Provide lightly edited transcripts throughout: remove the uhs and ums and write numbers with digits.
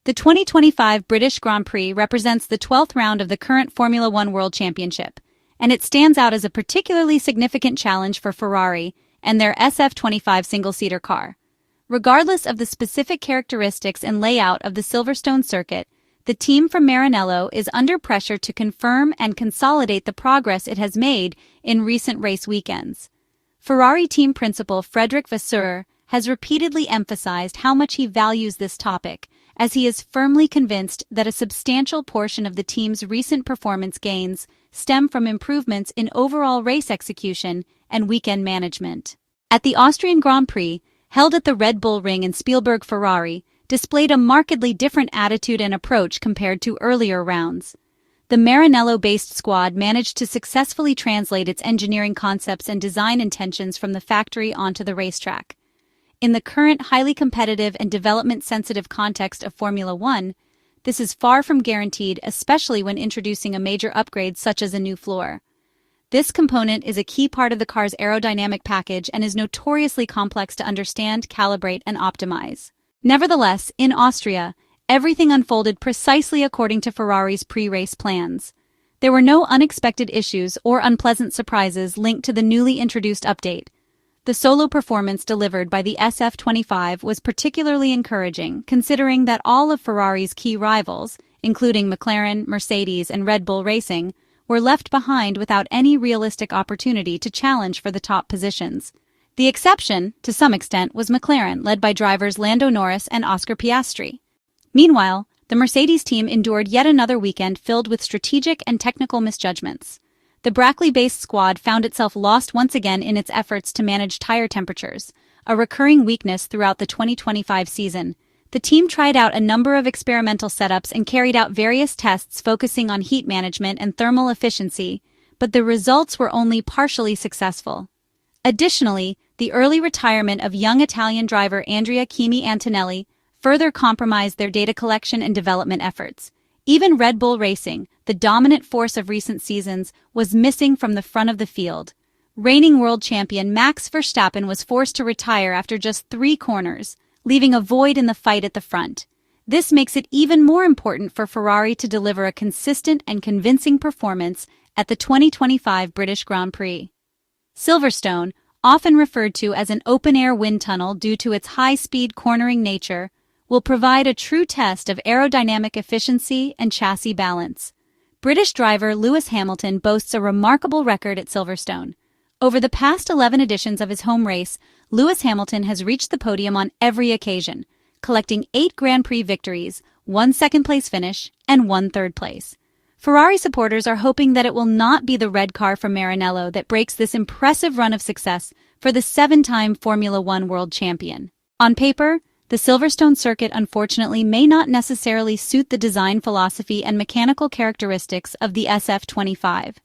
The 2025 British Grand Prix represents the 12th round of the current Formula One World Championship, and it stands out as a particularly significant challenge for Ferrari and their SF-25 single-seater car. Regardless of the specific characteristics and layout of the Silverstone Circuit, the team from Maranello is under pressure to confirm and consolidate the progress it has made in recent race weekends. Ferrari team principal Frédéric Vasseur has repeatedly emphasized how much he values this topic, as he is firmly convinced that a substantial portion of the team's recent performance gains stem from improvements in overall race execution and weekend management. At the Austrian Grand Prix, held at the Red Bull Ring in Spielberg, Ferrari displayed a markedly different attitude and approach compared to earlier rounds. The Maranello-based squad managed to successfully translate its engineering concepts and design intentions from the factory onto the racetrack. In the current highly competitive and development-sensitive context of Formula One, this is far from guaranteed, especially when introducing a major upgrade such as a new floor. This component is a key part of the car's aerodynamic package and is notoriously complex to understand, calibrate, and optimize. Nevertheless, in Austria, everything unfolded precisely according to Ferrari's pre-race plans. There were no unexpected issues or unpleasant surprises linked to the newly introduced update. The solo performance delivered by the SF-25 was particularly encouraging, considering that all of Ferrari's key rivals, including McLaren, Mercedes, and Red Bull Racing, were left behind without any realistic opportunity to challenge for the top positions. The exception, to some extent, was McLaren, led by drivers Lando Norris and Oscar Piastri. Meanwhile, the Mercedes team endured yet another weekend filled with strategic and technical misjudgments. The Brackley-based squad found itself lost once again in its efforts to manage tire temperatures, a recurring weakness throughout the 2025 season. The team tried out a number of experimental setups and carried out various tests focusing on heat management and thermal efficiency, but the results were only partially successful. Additionally, the early retirement of young Italian driver Andrea Kimi Antonelli further compromised their data collection and development efforts. Even Red Bull Racing, the dominant force of recent seasons, was missing from the front of the field. Reigning world champion Max Verstappen was forced to retire after just 3 corners, leaving a void in the fight at the front. This makes it even more important for Ferrari to deliver a consistent and convincing performance at the 2025 British Grand Prix. Silverstone, often referred to as an open-air wind tunnel due to its high-speed cornering nature, will provide a true test of aerodynamic efficiency and chassis balance. British driver Lewis Hamilton boasts a remarkable record at Silverstone. Over the past 11 editions of his home race, Lewis Hamilton has reached the podium on every occasion, collecting 8 Grand Prix victories, 1 second-place finish, and 1 third place. Ferrari supporters are hoping that it will not be the red car from Maranello that breaks this impressive run of success for the 7-time Formula One world champion. On paper, the Silverstone Circuit unfortunately may not necessarily suit the design philosophy and mechanical characteristics of the SF-25.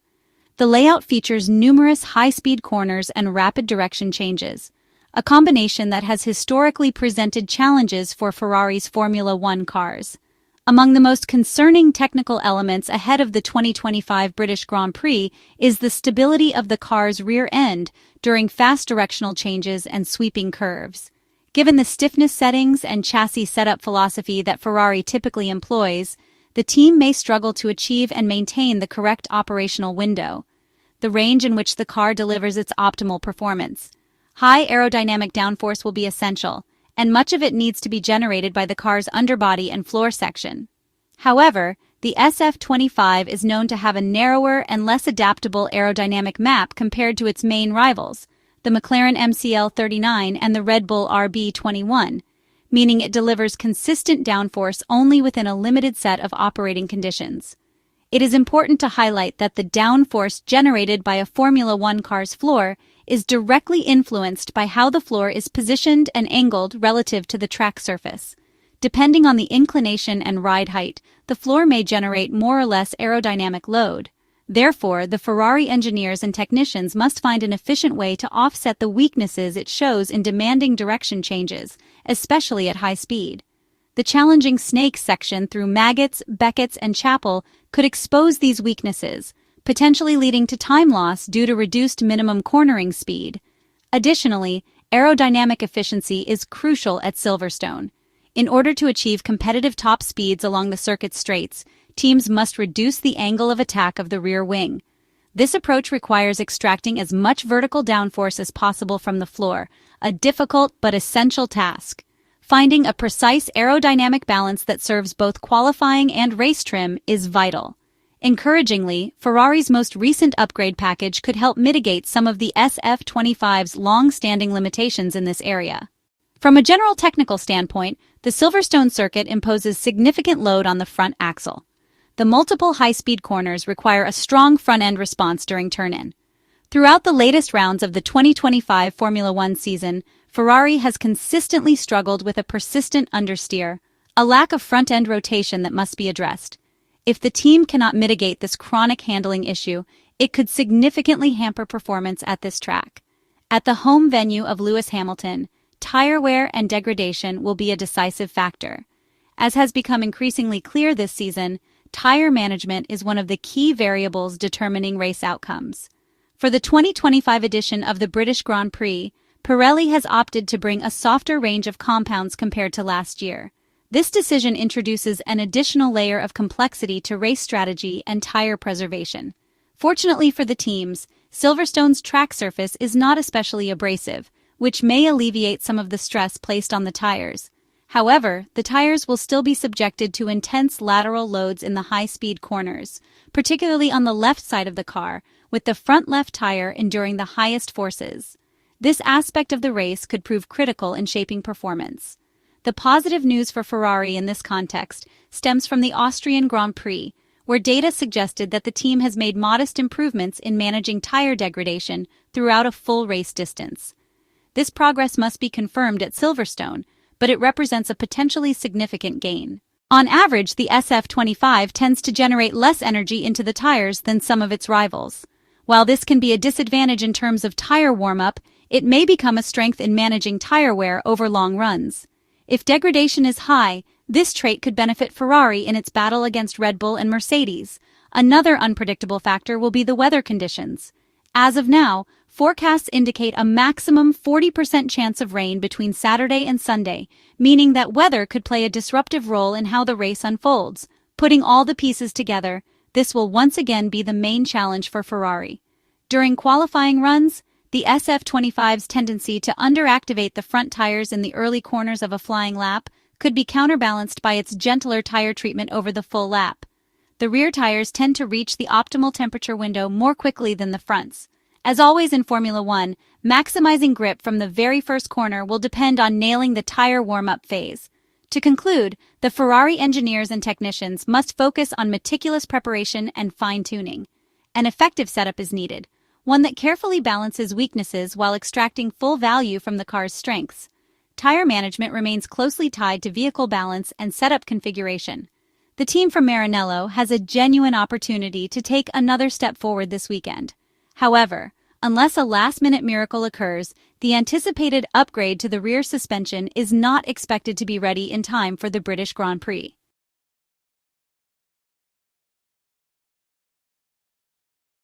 The layout features numerous high-speed corners and rapid direction changes, a combination that has historically presented challenges for Ferrari's Formula One cars. Among the most concerning technical elements ahead of the 2025 British Grand Prix is the stability of the car's rear end during fast directional changes and sweeping curves. Given the stiffness settings and chassis setup philosophy that Ferrari typically employs, the team may struggle to achieve and maintain the correct operational window, the range in which the car delivers its optimal performance. High aerodynamic downforce will be essential, and much of it needs to be generated by the car's underbody and floor section. However, the SF-25 is known to have a narrower and less adaptable aerodynamic map compared to its main rivals, the McLaren MCL39 and the Red Bull RB21, meaning it delivers consistent downforce only within a limited set of operating conditions. It is important to highlight that the downforce generated by a Formula One car's floor is directly influenced by how the floor is positioned and angled relative to the track surface. Depending on the inclination and ride height, the floor may generate more or less aerodynamic load. Therefore, the Ferrari engineers and technicians must find an efficient way to offset the weaknesses it shows in demanding direction changes, especially at high speed. The challenging snake section through Maggots, Beckett's, and Chapel could expose these weaknesses, potentially leading to time loss due to reduced minimum cornering speed. Additionally, aerodynamic efficiency is crucial at Silverstone. In order to achieve competitive top speeds along the circuit's straights, teams must reduce the angle of attack of the rear wing. This approach requires extracting as much vertical downforce as possible from the floor, a difficult but essential task. Finding a precise aerodynamic balance that serves both qualifying and race trim is vital. Encouragingly, Ferrari's most recent upgrade package could help mitigate some of the SF-25's long-standing limitations in this area. From a general technical standpoint, the Silverstone Circuit imposes significant load on the front axle. The multiple high-speed corners require a strong front-end response during turn-in. Throughout the latest rounds of the 2025 Formula One season, Ferrari has consistently struggled with a persistent understeer, a lack of front-end rotation that must be addressed. If the team cannot mitigate this chronic handling issue, it could significantly hamper performance at this track. At the home venue of Lewis Hamilton, tire wear and degradation will be a decisive factor. As has become increasingly clear this season, tire management is one of the key variables determining race outcomes. For the 2025 edition of the British Grand Prix, Pirelli has opted to bring a softer range of compounds compared to last year. This decision introduces an additional layer of complexity to race strategy and tire preservation. Fortunately for the teams, Silverstone's track surface is not especially abrasive, which may alleviate some of the stress placed on the tires. However, the tires will still be subjected to intense lateral loads in the high-speed corners, particularly on the left side of the car, with the front left tire enduring the highest forces. This aspect of the race could prove critical in shaping performance. The positive news for Ferrari in this context stems from the Austrian Grand Prix, where data suggested that the team has made modest improvements in managing tire degradation throughout a full race distance. This progress must be confirmed at Silverstone, but it represents a potentially significant gain. On average, the SF-25 tends to generate less energy into the tires than some of its rivals. While this can be a disadvantage in terms of tire warm-up, it may become a strength in managing tire wear over long runs. If degradation is high, this trait could benefit Ferrari in its battle against Red Bull and Mercedes. Another unpredictable factor will be the weather conditions. As of now, forecasts indicate a maximum 40% chance of rain between Saturday and Sunday, meaning that weather could play a disruptive role in how the race unfolds. Putting all the pieces together, this will once again be the main challenge for Ferrari. During qualifying runs, the SF-25's tendency to underactivate the front tires in the early corners of a flying lap could be counterbalanced by its gentler tire treatment over the full lap. The rear tires tend to reach the optimal temperature window more quickly than the fronts. As always in Formula One, maximizing grip from the very first corner will depend on nailing the tire warm-up phase. To conclude, the Ferrari engineers and technicians must focus on meticulous preparation and fine-tuning. An effective setup is needed, one that carefully balances weaknesses while extracting full value from the car's strengths. Tire management remains closely tied to vehicle balance and setup configuration. The team from Maranello has a genuine opportunity to take another step forward this weekend. However, unless a last-minute miracle occurs, the anticipated upgrade to the rear suspension is not expected to be ready in time for the British Grand Prix.